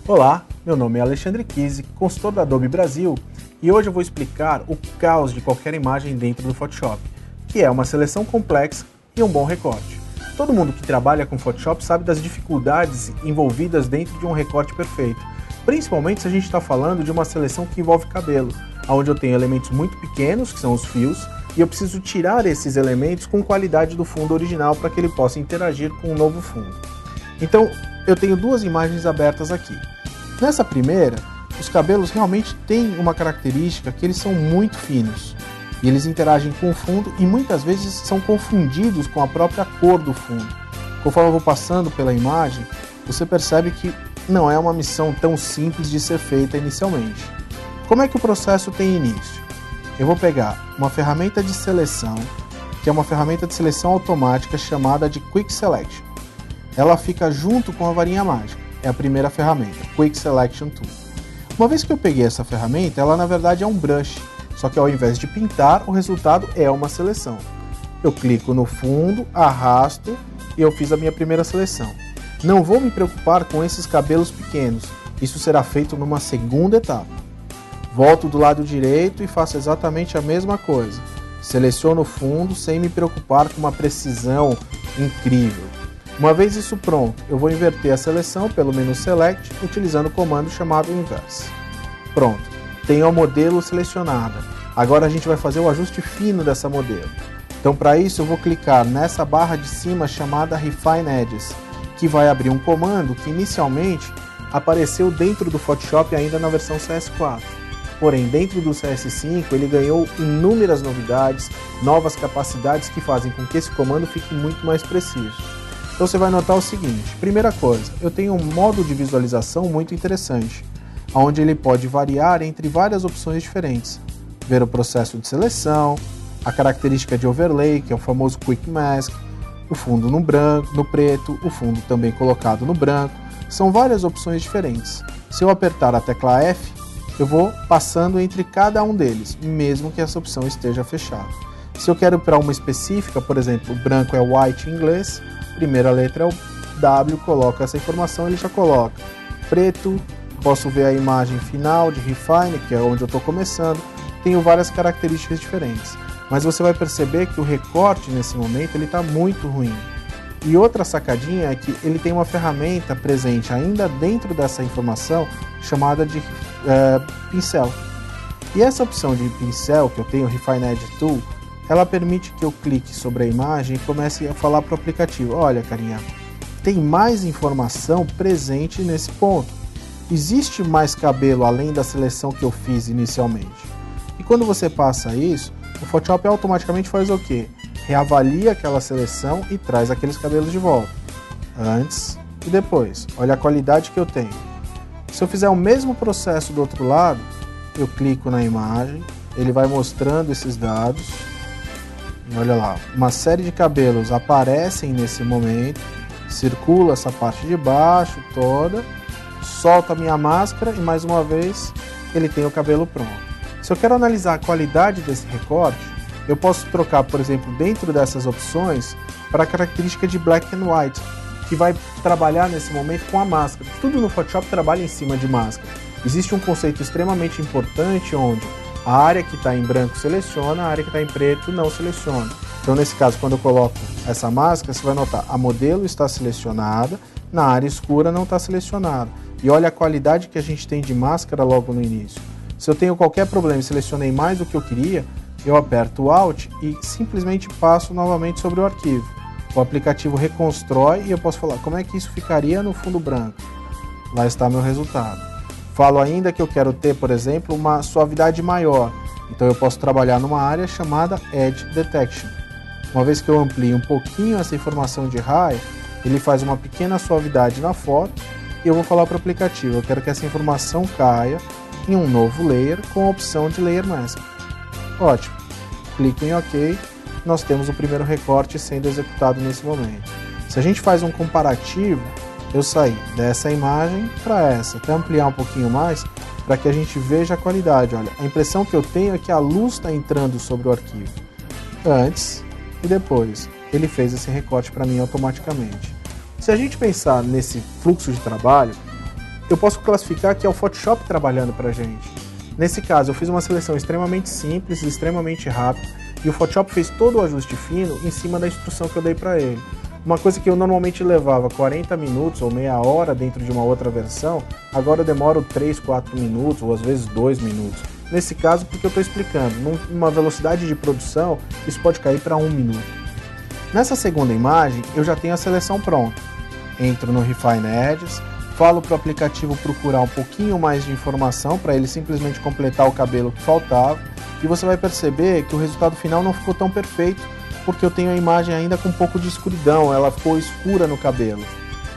Olá, meu nome é Alexandre Kise, consultor da Adobe Brasil, e hoje eu vou explicar o caos de qualquer imagem dentro do Photoshop, que é uma seleção complexa e um bom recorte. Todo mundo que trabalha com Photoshop sabe das dificuldades envolvidas dentro de um recorte perfeito, principalmente se a gente está falando de uma seleção que envolve cabelo, onde eu tenho elementos muito pequenos, que são os fios, e eu preciso tirar esses elementos com qualidade do fundo original para que ele possa interagir com o novo fundo. Então, eu tenho duas imagens abertas aqui. Nessa primeira, os cabelos realmente têm uma característica que eles são muito finos. E eles interagem com o fundo e muitas vezes são confundidos com a própria cor do fundo. Conforme eu vou passando pela imagem, você percebe que não é uma missão tão simples de ser feita inicialmente. Como é que o processo tem início? Eu vou pegar uma ferramenta de seleção, que é uma ferramenta de seleção automática chamada de Quick Selection. Ela fica junto com a varinha mágica. É a primeira ferramenta, Quick Selection Tool. Uma vez que eu peguei essa ferramenta, ela na verdade é um brush, só que ao invés de pintar, o resultado é uma seleção. Eu clico no fundo, arrasto e eu fiz a minha primeira seleção. Não vou me preocupar com esses cabelos pequenos, isso será feito numa segunda etapa. Volto do lado direito e faço exatamente a mesma coisa. Seleciono o fundo sem me preocupar com uma precisão incrível. Uma vez isso pronto, eu vou inverter a seleção pelo menu Select, utilizando o comando chamado Inverse. Pronto, tenho a modelo selecionada. Agora a gente vai fazer o ajuste fino dessa modelo. Então para isso eu vou clicar nessa barra de cima chamada Refine Edges, que vai abrir um comando que inicialmente apareceu dentro do Photoshop ainda na versão CS4. Porém, dentro do CS5 ele ganhou inúmeras novidades, novas capacidades que fazem com que esse comando fique muito mais preciso. Então você vai notar o seguinte, primeira coisa, eu tenho um modo de visualização muito interessante, onde ele pode variar entre várias opções diferentes. Ver o processo de seleção, a característica de overlay, que é o famoso Quick Mask, o fundo no branco, no preto, o fundo também colocado no branco, são várias opções diferentes. Se eu apertar a tecla F, eu vou passando entre cada um deles, mesmo que essa opção esteja fechada. Se eu quero para uma específica, por exemplo, o branco é white em inglês, primeira letra é o W, coloco essa informação, ele já coloca. Preto, posso ver a imagem final de Refine, que é onde eu estou começando, tenho várias características diferentes. Mas você vai perceber que o recorte nesse momento ele está muito ruim. E outra sacadinha é que ele tem uma ferramenta presente ainda dentro dessa informação chamada de pincel. E essa opção de pincel que eu tenho, Refine Edge Tool, ela permite que eu clique sobre a imagem e comece a falar para o aplicativo, olha carinha, tem mais informação presente nesse ponto. Existe mais cabelo além da seleção que eu fiz inicialmente. E quando você passa isso, o Photoshop automaticamente faz o quê? Reavalia aquela seleção e traz aqueles cabelos de volta. Antes e depois. Olha a qualidade que eu tenho. Se eu fizer o mesmo processo do outro lado, eu clico na imagem, ele vai mostrando esses dados. Olha lá, uma série de cabelos aparecem nesse momento, circula essa parte de baixo toda, solta a minha máscara e mais uma vez ele tem o cabelo pronto. Se eu quero analisar a qualidade desse recorte, eu posso trocar, por exemplo, dentro dessas opções para a característica de Black and White, que vai trabalhar nesse momento com a máscara. Tudo no Photoshop trabalha em cima de máscara. Existe um conceito extremamente importante onde a área que está em branco seleciona, a área que está em preto não seleciona. Então, nesse caso, quando eu coloco essa máscara, você vai notar a modelo está selecionada, na área escura não está selecionada. E olha a qualidade que a gente tem de máscara logo no início. Se eu tenho qualquer problema e selecionei mais do que eu queria, eu aperto o Alt e simplesmente passo novamente sobre o arquivo. O aplicativo reconstrói e eu posso falar como é que isso ficaria no fundo branco. Lá está meu resultado. Falo ainda que eu quero ter, por exemplo, uma suavidade maior. Então eu posso trabalhar numa área chamada Edge Detection. Uma vez que eu amplio um pouquinho essa informação de raio, ele faz uma pequena suavidade na foto e eu vou falar para o aplicativo, eu quero que essa informação caia em um novo layer com a opção de Layer Mask. Ótimo. Clico em OK, nós temos o primeiro recorte sendo executado nesse momento. Se a gente faz um comparativo, eu saí dessa imagem para essa, até ampliar um pouquinho mais, para que a gente veja a qualidade. Olha, a impressão que eu tenho é que a luz está entrando sobre o arquivo. Antes e depois, ele fez esse recorte para mim automaticamente. Se a gente pensar nesse fluxo de trabalho, eu posso classificar que é o Photoshop trabalhando para a gente. Nesse caso, eu fiz uma seleção extremamente simples, extremamente rápida, e o Photoshop fez todo o ajuste fino em cima da instrução que eu dei para ele. Uma coisa que eu normalmente levava 40 minutos ou meia hora dentro de uma outra versão, agora eu demoro 3, 4 minutos ou às vezes 2 minutos. Nesse caso, porque eu estou explicando, numa velocidade de produção, isso pode cair para 1 minuto. Nessa segunda imagem, eu já tenho a seleção pronta. Entro no Refine Edges, falo para o aplicativo procurar um pouquinho mais de informação para ele simplesmente completar o cabelo que faltava, e você vai perceber que o resultado final não ficou tão perfeito, porque eu tenho a imagem ainda com um pouco de escuridão, ela ficou escura no cabelo.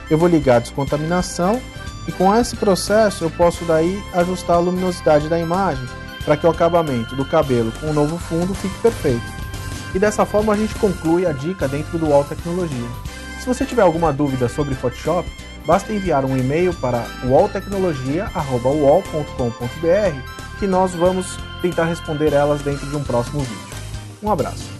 Eu vou ligar a descontaminação e com esse processo eu posso daí ajustar a luminosidade da imagem para que o acabamento do cabelo com o novo fundo fique perfeito. E dessa forma a gente conclui a dica dentro do UOL Tecnologia. Se você tiver alguma dúvida sobre Photoshop, basta enviar um e-mail para uoltecnologia@uol.com.br que nós vamos tentar responder elas dentro de um próximo vídeo. Um abraço!